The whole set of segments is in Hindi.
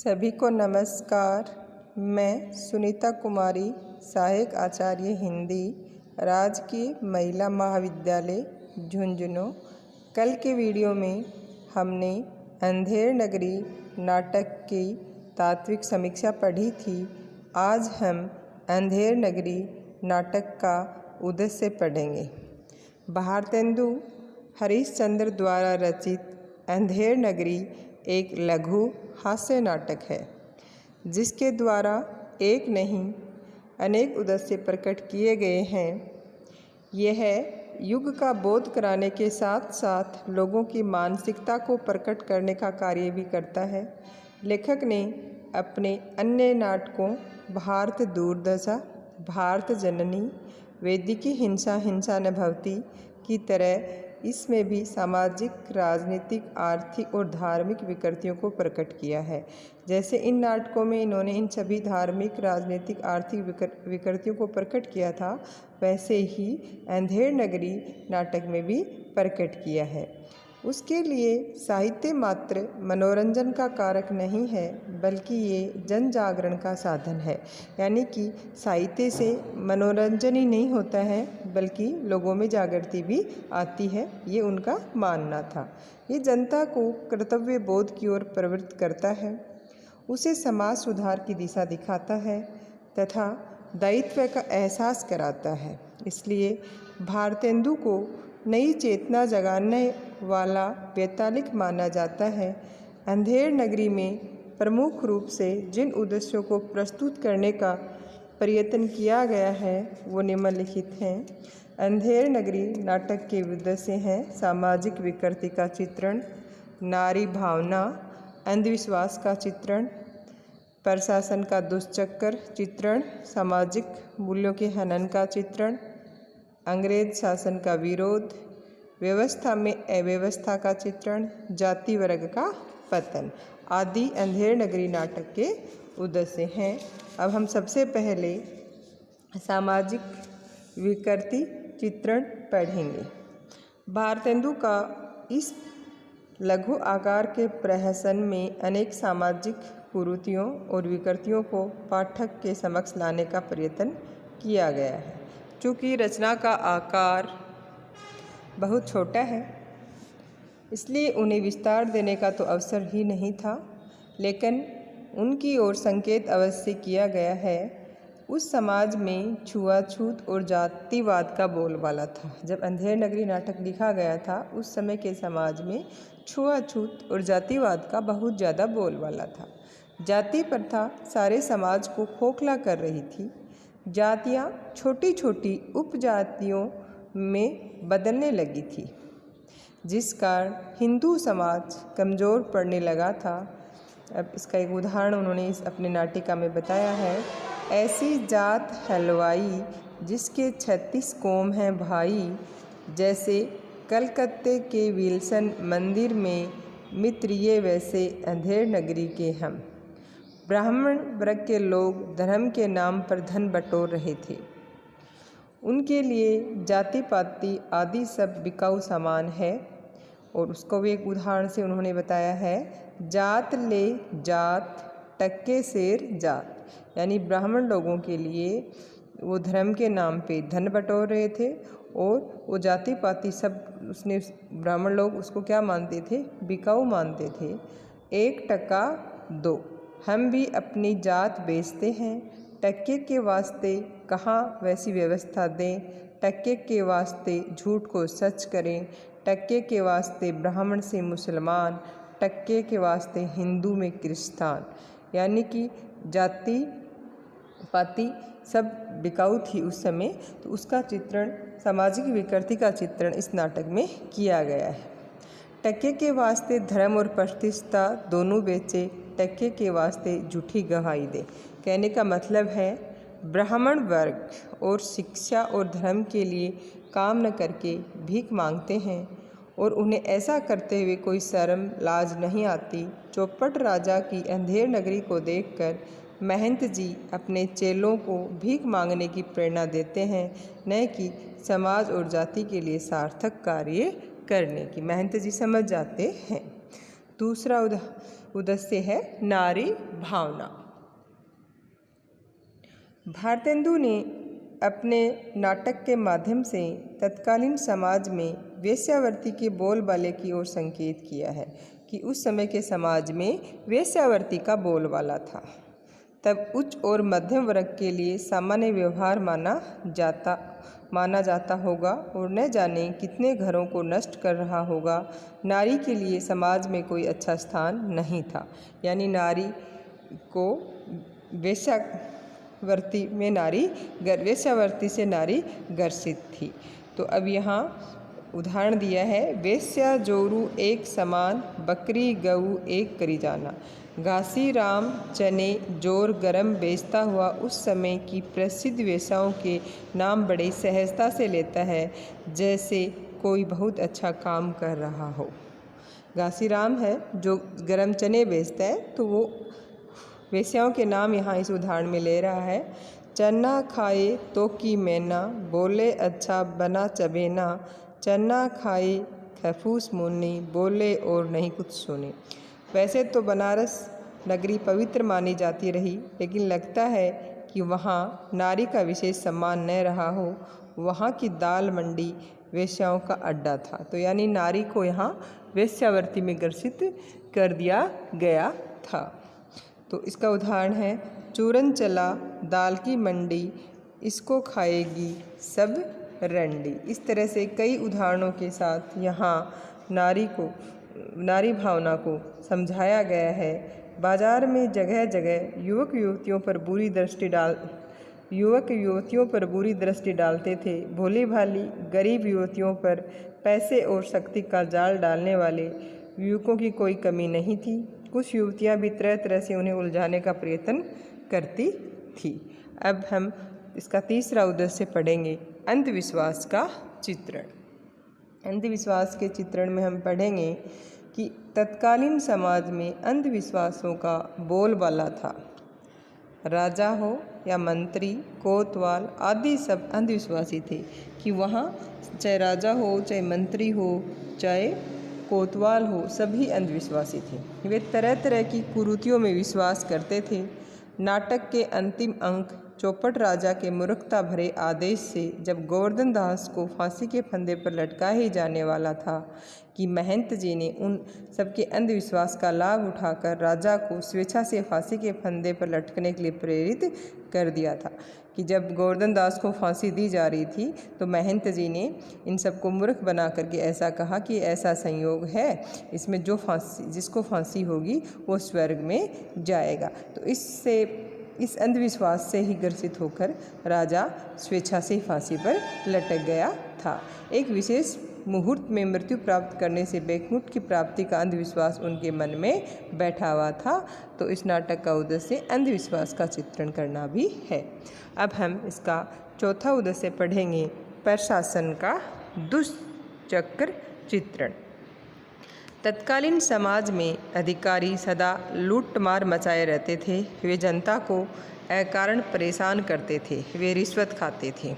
सभी को नमस्कार। मैं सुनीता कुमारी, सहायक आचार्य हिंदी, राजकीय महिला महाविद्यालय झुंझुनू। कल के वीडियो में हमने अंधेर नगरी नाटक की तात्विक समीक्षा पढ़ी थी। आज हम अंधेर नगरी नाटक का उद्देश्य पढ़ेंगे। भारतेंदु हरिश्चंद्र द्वारा रचित अंधेर नगरी एक लघु हास्य नाटक है, जिसके द्वारा एक नहीं अनेक उद्देश्य प्रकट किए गए हैं। यह युग का बोध कराने के साथ साथ लोगों की मानसिकता को प्रकट करने का कार्य भी करता है। लेखक ने अपने अन्य नाटकों भारत दुर्दशा, भारत जननी, वेदिकी हिंसा हिंसा न भवति की तरह इसमें भी सामाजिक, राजनीतिक, आर्थिक और धार्मिक विकृतियों को प्रकट किया है। जैसे इन नाटकों में इन्होंने इन सभी धार्मिक, राजनीतिक, आर्थिक विकृतियों को प्रकट किया था, वैसे ही अंधेर नगरी नाटक में भी प्रकट किया है। उसके लिए साहित्य मात्र मनोरंजन का कारक नहीं है, बल्कि ये जन जागरण का साधन है। यानी कि साहित्य से मनोरंजन ही नहीं होता है, बल्कि लोगों में जागृति भी आती है, ये उनका मानना था। ये जनता को कर्तव्य बोध की ओर प्रवृत्त करता है, उसे समाज सुधार की दिशा दिखाता है तथा दायित्व का एहसास कराता है। इसलिए भारतेंदु को नई चेतना जगाने वाला वैतालिक माना जाता है। अंधेर नगरी में प्रमुख रूप से जिन उद्देश्यों को प्रस्तुत करने का प्रयत्न किया गया है वो निम्नलिखित हैं। अंधेर नगरी नाटक के उद्देश्य हैं सामाजिक विकृति का चित्रण, नारी भावना, अंधविश्वास का चित्रण, प्रशासन का दुष्चक्र चित्रण, सामाजिक मूल्यों के हनन का चित्रण, अंग्रेज शासन का विरोध, व्यवस्था में अव्यवस्था का चित्रण, जाति वर्ग का पतन आदि अंधेर नगरी नाटक के उद्देश्य हैं। अब हम सबसे पहले सामाजिक विकृति चित्रण पढ़ेंगे। भारतेंदु का इस लघु आकार के प्रहसन में अनेक सामाजिक कुरीतियों और विकृतियों को पाठक के समक्ष लाने का प्रयत्न किया गया है। चूँकि रचना का आकार बहुत छोटा है, इसलिए उन्हें विस्तार देने का तो अवसर ही नहीं था, लेकिन उनकी ओर संकेत अवश्य किया गया है। उस समाज में छुआछूत और जातिवाद का बोलबाला था। जब अंधेर नगरी नाटक लिखा गया था, उस समय के समाज में छुआछूत और जातिवाद का बहुत ज़्यादा बोलबाला था। जाति प्रथा सारे समाज को खोखला कर रही थी। जातियाँ छोटी छोटी उपजातियों में बदलने लगी थी, जिस कारण हिंदू समाज कमज़ोर पड़ने लगा था। अब इसका एक उदाहरण उन्होंने इस अपने नाटिका में बताया है। ऐसी जात हलवाई जिसके 36 कोम हैं भाई, जैसे कलकत्ते के विल्सन मंदिर में मित्र ये, वैसे अंधेर नगरी के हम। ब्राह्मण वर्ग के लोग धर्म के नाम पर धन बटोर रहे थे। उनके लिए जाति पाति आदि सब बिकाऊ सामान है। और उसको भी एक उदाहरण से उन्होंने बताया है। जात ले जात टक्के शेर जात, यानी ब्राह्मण लोगों के लिए वो धर्म के नाम पे धन बटोर रहे थे और वो जाति पाति सब उसने ब्राह्मण लोग उसको क्या मानते थे, बिकाऊ मानते थे। 1 टका 2, हम भी अपनी जात बेचते हैं। टक्के के वास्ते कहाँ वैसी व्यवस्था दें, टक्के के वास्ते झूठ को सच करें, टक्के के वास्ते ब्राह्मण से मुसलमान, टक्के के वास्ते हिंदू में क्रिस्तान। यानी कि जाति पाति सब बिकाऊ थी उस समय, तो उसका चित्रण, सामाजिक विकृति का चित्रण इस नाटक में किया गया है। टक्के के वास्ते धर्म और प्रतिष्ठा दोनों बेचे, टक्के के वास्ते झूठी गवाही दे। कहने का मतलब है ब्राह्मण वर्ग और शिक्षा और धर्म के लिए काम न करके भीख मांगते हैं और उन्हें ऐसा करते हुए कोई शर्म लाज नहीं आती। चौपट राजा की अंधेर नगरी को देखकर महंत जी अपने चेलों को भीख मांगने की प्रेरणा देते हैं, न कि समाज और जाति के लिए सार्थक कार्य करने की। महंत जी समझ जाते हैं। दूसरा उद्देश्य है नारी भावना। भारतेंदु ने अपने नाटक के माध्यम से तत्कालीन समाज में वेश्यावृत्ति के बोलबाले की ओर संकेत किया है कि उस समय के समाज में वेश्यावृत्ति का बोलबाला था। तब उच्च और मध्यम वर्ग के लिए सामान्य व्यवहार माना जाता होगा और न जाने कितने घरों को नष्ट कर रहा होगा। नारी के लिए समाज में कोई अच्छा स्थान नहीं था, यानी नारी को वेश्यावृत्ति से नारी ग्रसित थी। तो अब यहाँ उदाहरण दिया है, वेश्या जोरू एक समान, बकरी गऊ एक करी जाना। घासी राम चने जोर गरम बेचता हुआ उस समय की प्रसिद्ध वेश्याओं के नाम बड़ी सहजता से लेता है, जैसे कोई बहुत अच्छा काम कर रहा हो। घासी राम है जो गरम चने बेचता है, तो वो वेश्याओं के नाम यहाँ इस उदाहरण में ले रहा है। चन्ना खाए तो की मैना, बोले अच्छा बना चबेना। चन्ना खाए खफूस मुन्नी, बोले और नहीं कुछ सुने। वैसे तो बनारस नगरी पवित्र मानी जाती रही, लेकिन लगता है कि वहाँ नारी का विशेष सम्मान न रहा हो। वहाँ की दाल मंडी वेश्याओं का अड्डा था। तो यानी नारी को यहाँ वेश्यावृत्ति में ग्रसित कर दिया गया था। तो इसका उदाहरण है, चूरन चला दाल की मंडी, इसको खाएगी सब रंडी। इस तरह से कई उदाहरणों के साथ यहाँ नारी भावना को समझाया गया है। बाजार में जगह जगह युवक युवतियों पर बुरी दृष्टि डालते थे। भोली भाली गरीब युवतियों पर पैसे और शक्ति का जाल डालने वाले युवकों की कोई कमी नहीं थी। कुछ युवतियां भी तरह तरह से उन्हें उलझाने का प्रयत्न करती थी। अब हम इसका तीसरा उद्देश्य पढ़ेंगे, अंधविश्वास का चित्रण। अंधविश्वास के चित्रण में हम पढ़ेंगे कि तत्कालीन समाज में अंधविश्वासों का बोलबाला था। राजा हो या मंत्री, कोतवाल आदि सब अंधविश्वासी थे कि वहाँ चाहे राजा हो, चाहे मंत्री हो, चाहे कोतवाल हो, सभी अंधविश्वासी थे। वे तरह तरह की कुरीतियों में विश्वास करते थे। नाटक के अंतिम अंक चौपट राजा के मूर्खता भरे आदेश से जब गोवर्धन दास को फांसी के फंदे पर लटका ही जाने वाला था कि महंत जी ने उन सबके अंधविश्वास का लाभ उठाकर राजा को स्वेच्छा से फांसी के फंदे पर लटकने के लिए प्रेरित कर दिया था। कि जब गोवर्धन दास को फांसी दी जा रही थी तो महंत जी ने इन सबको मूर्ख बना करके ऐसा कहा कि ऐसा संयोग है, इसमें जिसको फांसी होगी वो स्वर्ग में जाएगा। तो इस अंधविश्वास से ही ग्रसित होकर राजा स्वेच्छा से फांसी पर लटक गया था। एक विशेष मुहूर्त में मृत्यु प्राप्त करने से बैकुंठ की प्राप्ति का अंधविश्वास उनके मन में बैठा हुआ था। तो इस नाटक का उद्देश्य अंधविश्वास का चित्रण करना भी है। अब हम इसका चौथा उद्देश्य पढ़ेंगे, प्रशासन का दुष्चक्र चित्रण। तत्कालीन समाज में अधिकारी सदा लूटमार मचाए रहते थे। वे जनता को अकारण परेशान करते थे। वे रिश्वत खाते थे।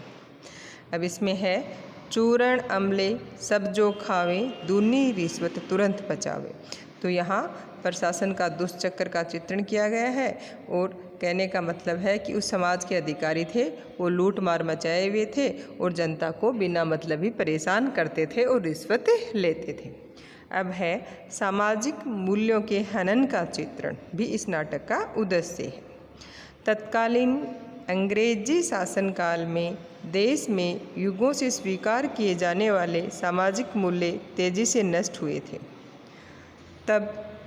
अब इसमें है, चूरण अमले सब जो खावे, दूनी रिश्वत तुरंत पचावे। तो यहाँ प्रशासन का दुष्चक्र का चित्रण किया गया है और कहने का मतलब है कि उस समाज के अधिकारी थे, वो लूट मार मचाए हुए थे और जनता को बिना मतलब ही परेशान करते थे और रिश्वत लेते थे। अब है सामाजिक मूल्यों के हनन का चित्रण, भी इस नाटक का उद्देश्य है। तत्कालीन अंग्रेजी शासनकाल में देश में युगों से स्वीकार किए जाने वाले सामाजिक मूल्य तेजी से नष्ट हुए थे। तब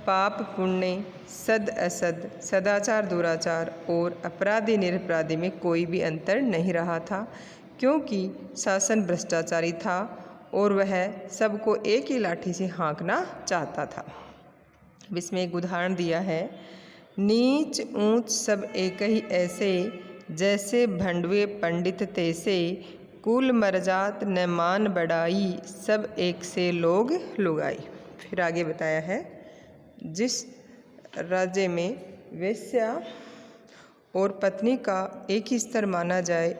पाप पुण्य, सद असद, सदाचार दुराचार और अपराधी निरपराधी में कोई भी अंतर नहीं रहा था, क्योंकि शासन भ्रष्टाचारी था और वह सबको एक ही लाठी से हाँकना चाहता था। इसमें एक उदाहरण दिया है, नीच ऊंच सब एक ही ऐसे, जैसे भंडवे पंडित तैसे, कुल मरजात न मान बढ़ाई, सब एक से लोग लुगाई। फिर आगे बताया है, जिस राज्य में वेश्या और पत्नी का एक ही स्तर माना जाए,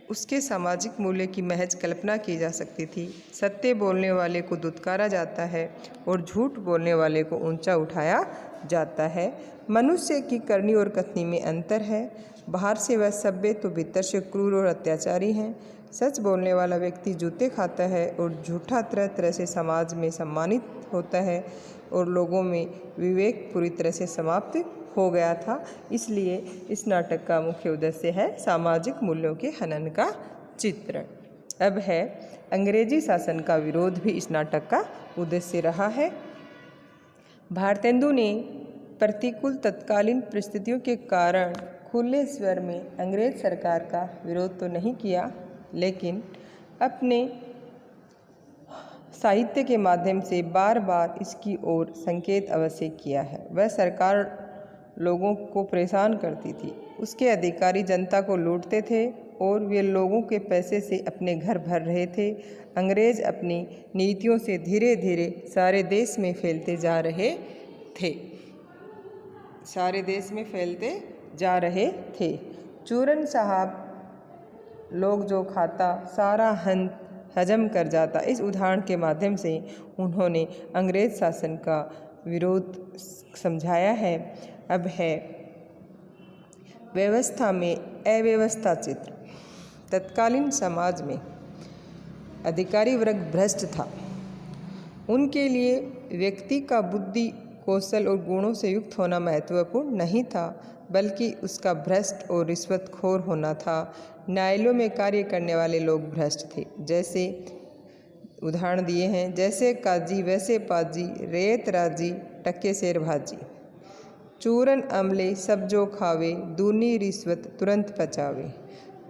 उसके सामाजिक मूल्य की महज कल्पना की जा सकती थी। सत्य बोलने वाले को दुत्कारा जाता है और झूठ बोलने वाले को ऊंचा उठाया जाता है। मनुष्य की करनी और कथनी में अंतर है। बाहर से वह सभ्य तो भीतर से क्रूर और अत्याचारी हैं। सच बोलने वाला व्यक्ति जूते खाता है और झूठा तरह तरह से समाज में सम्मानित होता है और लोगों में विवेक पूरी तरह से समाप्त हो गया था। इसलिए इस नाटक का मुख्य उद्देश्य है सामाजिक मूल्यों के हनन का चित्रण। अब है अंग्रेजी शासन का विरोध भी इस नाटक का उद्देश्य रहा है। भारतेंदु ने प्रतिकूल तत्कालीन परिस्थितियों के कारण खुले स्वर में अंग्रेज सरकार का विरोध तो नहीं किया, लेकिन अपने साहित्य के माध्यम से बार बार इसकी ओर संकेत अवश्य किया है। वह सरकार लोगों को परेशान करती थी, उसके अधिकारी जनता को लूटते थे और वे लोगों के पैसे से अपने घर भर रहे थे। अंग्रेज अपनी नीतियों से धीरे धीरे सारे देश में फैलते जा रहे थे। चूरन साहब लोग जो खाता सारा हजम कर जाता, इस उदाहरण के माध्यम से उन्होंने अंग्रेज शासन का विरोध समझाया है। अब है व्यवस्था में अव्यवस्था चित्र। तत्कालीन समाज में अधिकारी वर्ग भ्रष्ट था। उनके लिए व्यक्ति का बुद्धि, कौशल और गुणों से युक्त होना महत्वपूर्ण नहीं था, बल्कि उसका भ्रष्ट और रिश्वतखोर होना था। न्यायालयों में कार्य करने वाले लोग भ्रष्ट थे। जैसे उदाहरण दिए हैं, जैसे काजी वैसे पाजी, रेत राजी टक्के शेर भाजी। चूरन अमले सब जो खावे, दूनी रिश्वत तुरंत पचावे।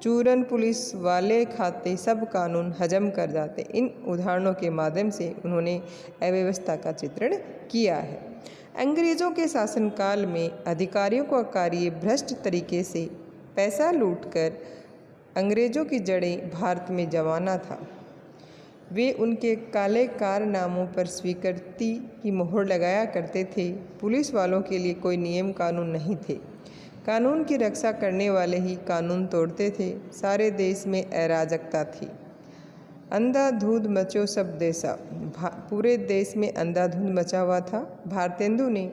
चूरन पुलिस वाले खाते सब कानून हजम कर जाते। इन उदाहरणों के माध्यम से उन्होंने अव्यवस्था का चित्रण किया है। अंग्रेजों के शासनकाल में अधिकारियों का कार्य भ्रष्ट तरीके से पैसा लूटकर अंग्रेजों की जड़ें भारत में जमाना था। वे उनके काले कारनामों पर स्वीकृति की मोहर लगाया करते थे। पुलिस वालों के लिए कोई नियम कानून नहीं थे। कानून की रक्षा करने वाले ही कानून तोड़ते थे। सारे देश में अराजकता थी। अंधाधुंध मचो सब देशा, पूरे देश में अंधाधुंध मचा हुआ था। भारतेंदु ने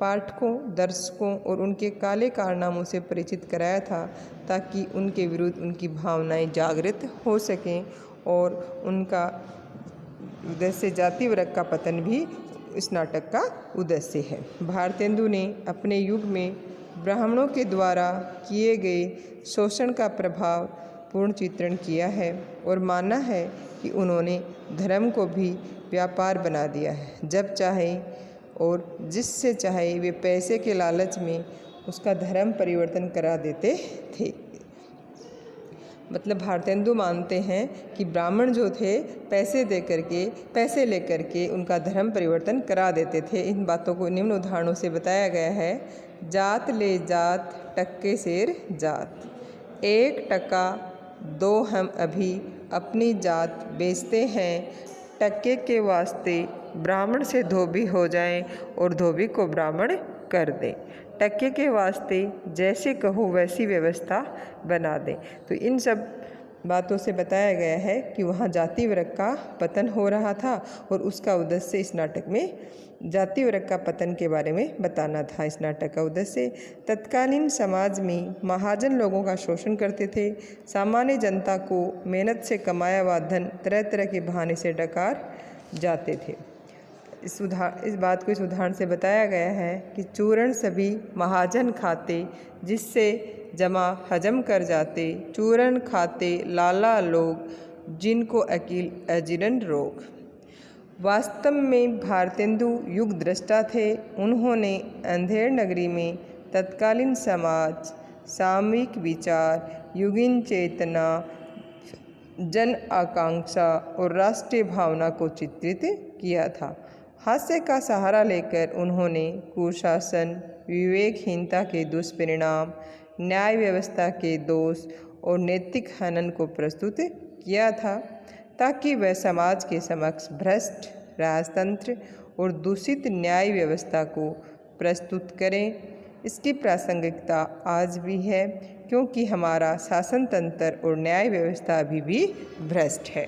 पाठकों, दर्शकों और उनके काले कारनामों से परिचित कराया था, ताकि उनके विरुद्ध उनकी भावनाएं जागृत हो सकें और उनका उद्देश्य जाति वर्ग का पतन भी इस नाटक का उद्देश्य है। भारतेंदु ने अपने युग में ब्राह्मणों के द्वारा किए गए शोषण का प्रभाव पूर्ण चित्रण किया है और माना है कि उन्होंने धर्म को भी व्यापार बना दिया है। जब चाहे और जिससे चाहे वे पैसे के लालच में उसका धर्म परिवर्तन करा देते थे। मतलब भारतेंदु मानते हैं कि ब्राह्मण जो थे पैसे लेकर के उनका धर्म परिवर्तन करा देते थे। इन बातों को निम्न उदाहरणों से बताया गया है। जात ले जात टक्के शेर जात, 1 टका दो हम अभी अपनी जात बेचते हैं। टक्के के वास्ते ब्राह्मण से धोबी हो जाएं और धोबी को ब्राह्मण कर दें। टक्के के वास्ते जैसे कहो वैसी व्यवस्था बना दें। तो इन सब बातों से बताया गया है कि वहाँ जाति वर्ग का पतन हो रहा था और उसका उद्देश्य इस नाटक में जाति वर्ग का पतन के बारे में बताना था। इस नाटक का उद्देश्य तत्कालीन समाज में महाजन लोगों का शोषण करते थे। सामान्य जनता को मेहनत से कमाया हुआ धन तरह तरह के बहाने से डकार जाते थे। इस बात को इस उदाहरण से बताया गया है कि चूरण सभी महाजन खाते, जिससे जमा हजम कर जाते। चूरण खाते लाला लोग, जिनको अकील अजीर्ण रोग। वास्तव में भारतेंदु युग दृष्टा थे। उन्होंने अंधेर नगरी में तत्कालीन समाज, सामयिक विचार, युगीन चेतना, जन आकांक्षा और राष्ट्रीय भावना को चित्रित किया था। हास्य का सहारा लेकर उन्होंने कुशासन, विवेकहीनता के दुष्परिणाम, न्याय व्यवस्था के दोष और नैतिक हनन को प्रस्तुत किया था, ताकि वह समाज के समक्ष भ्रष्ट राजतंत्र और दूषित न्याय व्यवस्था को प्रस्तुत करें। इसकी प्रासंगिकता आज भी है, क्योंकि हमारा शासन तंत्र और न्याय व्यवस्था अभी भी भ्रष्ट है।